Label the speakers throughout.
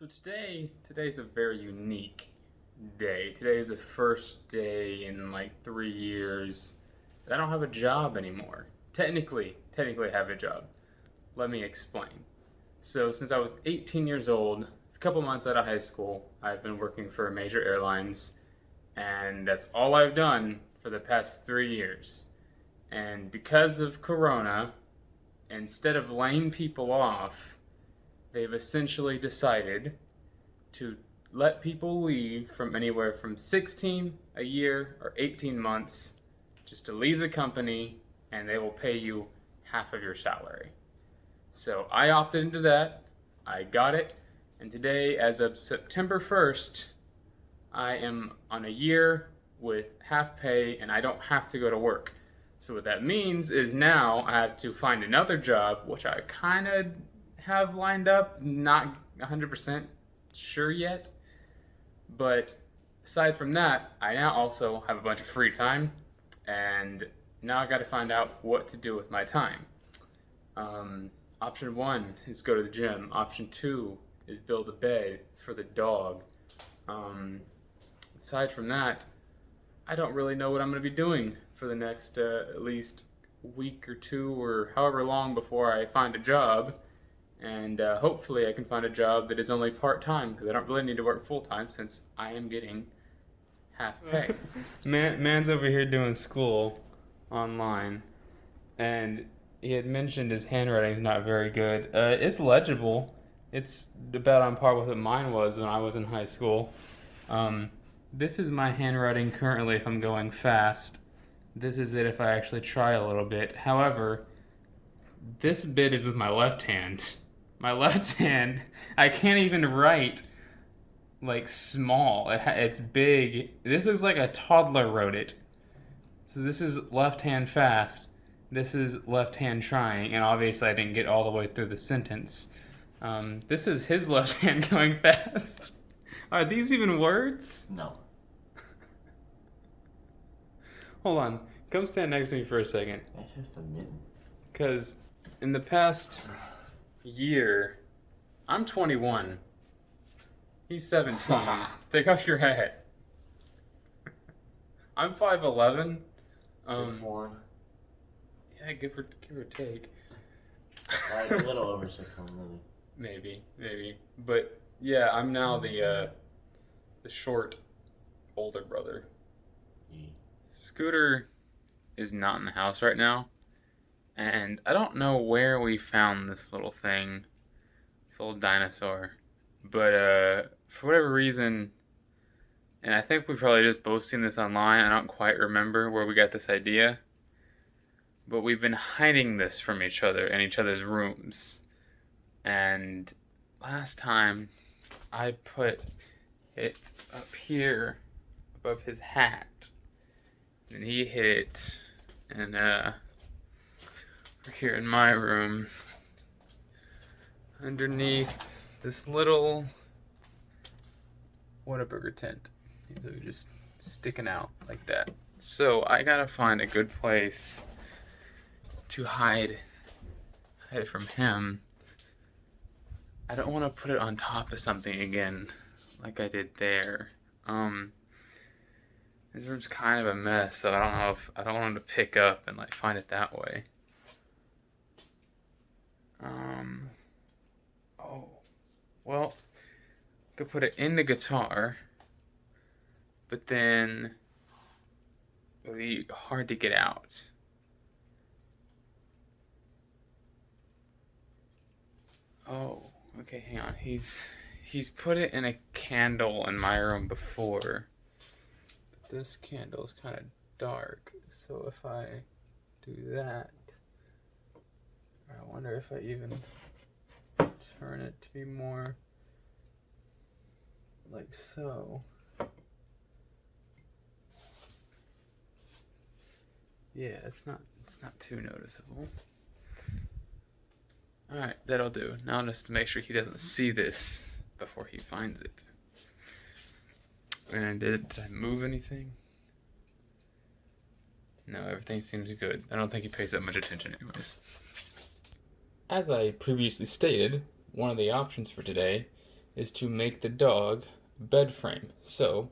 Speaker 1: So today's a very unique day. Today is the first day in like 3 years that I don't have a job anymore. Technically I have a job. Let me explain. So since I was 18 years old, a couple months out of high school, I've been working for major airlines, and that's all I've done for the past 3 years. And because of Corona, instead of laying people off, they've essentially decided to let people leave from anywhere from 16, a year, or 18 months just to leave the company, and they will pay you half of your salary. So I opted into that. I got it. And today, as of September 1st, I am on a year with half pay and I don't have to go to work. So what that means is now I have to find another job, which I kind of have lined up, not 100% sure yet. But aside from that, I now also have a bunch of free time, and now I got to find out what to do with my time. Option one is go to the gym. Option two is build a bed for the dog. Aside from that, I don't really know what I'm going to be doing for the next at least week or two or however long before I find a job. And hopefully I can find a job that is only part-time, because I don't really need to work full-time since I am getting half pay. Man's over here doing school online, and he had mentioned his handwriting's not very good. It's legible. It's about on par with what mine was when I was in high school. This is my handwriting currently if I'm going fast. This is it if I actually try a little bit. However, this bit is with my left hand. My left hand, I can't even write like small. It's big. This is like a toddler wrote it. So this is left hand fast. This is left hand trying, and obviously I didn't get all the way through the sentence. This is his left hand going fast. Are these even words?
Speaker 2: No.
Speaker 1: Hold on. Come stand next to me for a second.
Speaker 2: That's just a mitten.
Speaker 1: Because in the past year, I'm 21. He's 17. Take off your hat. I'm 5'11".
Speaker 2: 6'1".
Speaker 1: Yeah, give or take.
Speaker 2: Like a little over 6'1", really.
Speaker 1: Maybe. But yeah, I'm now the short older brother.
Speaker 2: Yeah.
Speaker 1: Scooter is not in the house right now, and I don't know where we found this little thing, this little dinosaur, but for whatever reason, and I think we probably just both seen this online, I don't quite remember where we got this idea, but we've been hiding this from each other in each other's rooms, and last time I put it up here above his hat, and he hid it, and we're here in my room underneath this little Whataburger tent. They're just sticking out like that. So I gotta find a good place to hide it from him. I don't want to put it on top of something again like I did there. This room's kind of a mess, so I don't want him to pick up and like find it that way. Oh, well, I could put it in the guitar, but then it would be hard to get out. Oh, okay, hang on. He's put it in a candle in my room before. But this candle is kind of dark, so if I do that, I wonder if I even turn it to be more like so. Yeah, it's not too noticeable. Alright, that'll do. Now just to make sure he doesn't see this before he finds it. And did I move anything? No, everything seems good. I don't think he pays that much attention anyways. As I previously stated, one of the options for today is to make the dog a bed frame. So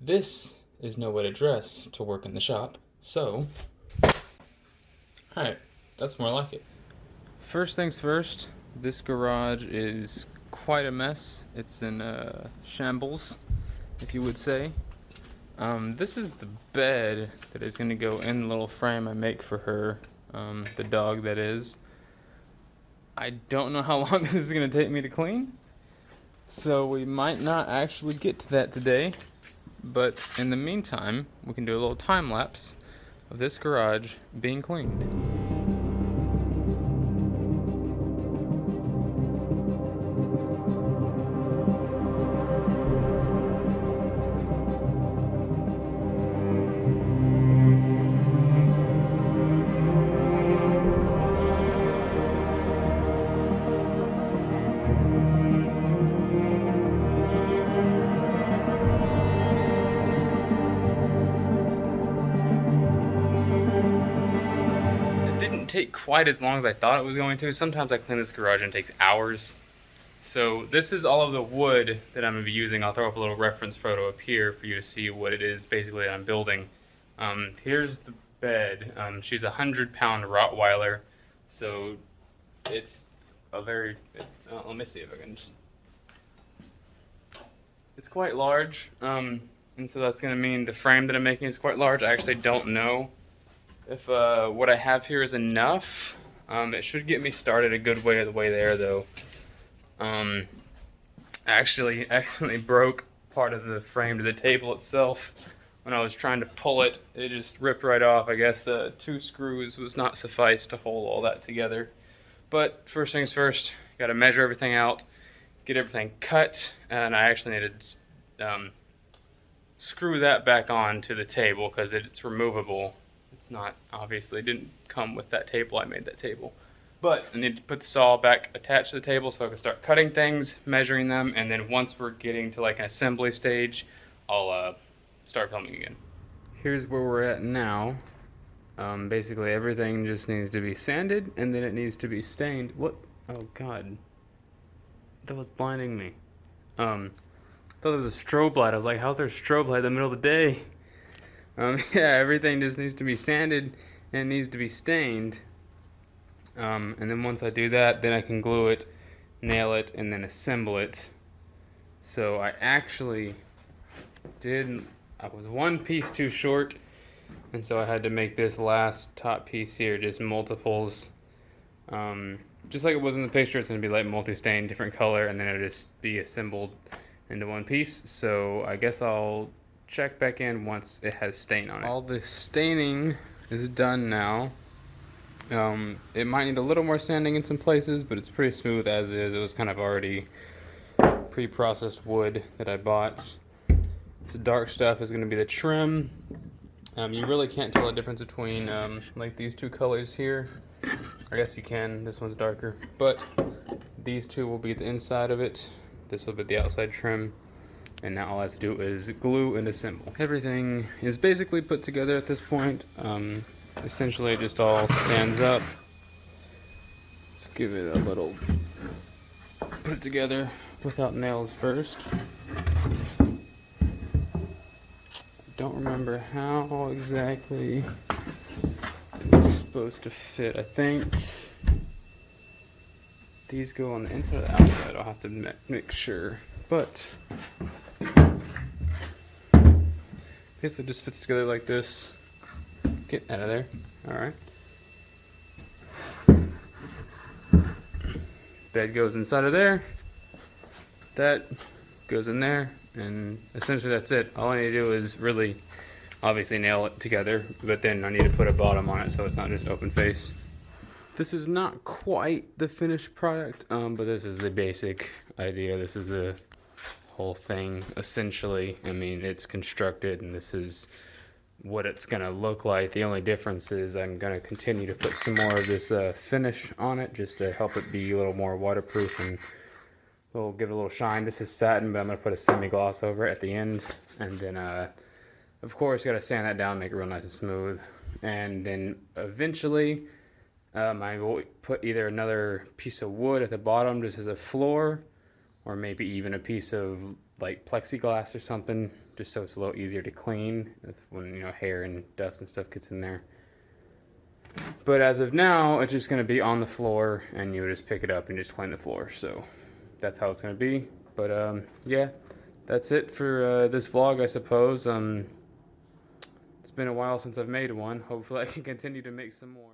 Speaker 1: this is no wet address to work in the shop. So, alright, that's more like it. First things first, this garage is quite a mess. It's in shambles, if you would say. This is the bed that is going to go in the little frame I make for her, the dog that is. I don't know how long this is going to take me to clean, so we might not actually get to that today. But in the meantime, we can do a little time lapse of this garage being cleaned. Take quite as long as I thought it was going to. Sometimes I clean this garage and it takes hours. So this is all of the wood that I'm going to be using. I'll throw up a little reference photo up here for you to see what it is basically that I'm building. Here's the bed. She's a 100-pound Rottweiler, so it's a very, let me see if I can just, it's quite large, and so that's going to mean the frame that I'm making is quite large. I actually don't know if what I have here is enough. It should get me started a good way of the way there, though. I actually accidentally broke part of the frame to the table itself when I was trying to pull it. It just ripped right off. I guess 2 screws was not suffice to hold all that together. But first things first, got to measure everything out, get everything cut, and I actually needed to screw that back on to the table because it's removable. It's not, obviously, it didn't come with that table. I made that table. But I need to put the saw back attached to the table so I can start cutting things, measuring them, and then once we're getting to like an assembly stage, I'll start filming again. Here's where we're at now. Basically everything just needs to be sanded and then it needs to be stained. What? Oh God. That was blinding me. I thought there was a strobe light. I was like, how's there a strobe light in the middle of the day? Yeah, everything just needs to be sanded and it needs to be stained. And then once I do that, then I can glue it, nail it, and then assemble it. So I actually I was one piece too short, and so I had to make this last top piece here just multiples. Just like it was in the picture, it's going to be like multi-stain, different color, and then it'll just be assembled into one piece. So I guess I'll check back in once it has stain on it. All the staining is done now. It might need a little more sanding in some places, but it's pretty smooth as is. It was kind of already pre-processed wood that I bought. This dark stuff is going to be the trim. You really can't tell the difference between like these two colors here. I guess you can. This one's darker, but these two will be the inside of it. This will be the outside trim. And now all I have to do is glue and assemble. Everything is basically put together at this point. Essentially it just all stands up. Let's give it a little, put it together without nails first. Don't remember how exactly it's supposed to fit. I think these go on the inside or the outside. I'll have to make sure, but basically just fits together like this. Get out of there. Alright. Bed goes inside of there. That goes in there. And essentially that's it. All I need to do is really obviously nail it together. But then I need to put a bottom on it so it's not just open face. This is not quite the finished product. But this is the basic idea. This is the whole thing essentially. I mean, it's constructed and this is what it's gonna look like. The only difference is I'm gonna continue to put some more of this finish on it just to help it be a little more waterproof and give it a little shine. This is satin, but I'm gonna put a semi-gloss over it at the end, and then of course you gotta sand that down, make it real nice and smooth, and then eventually I will put either another piece of wood at the bottom just as a floor, or maybe even a piece of like plexiglass or something, just so it's a little easier to clean when, you know, hair and dust and stuff gets in there. But as of now, it's just going to be on the floor, and you just pick it up and just clean the floor. So that's how it's going to be. But yeah, that's it for this vlog, I suppose. It's been a while since I've made one. Hopefully I can continue to make some more.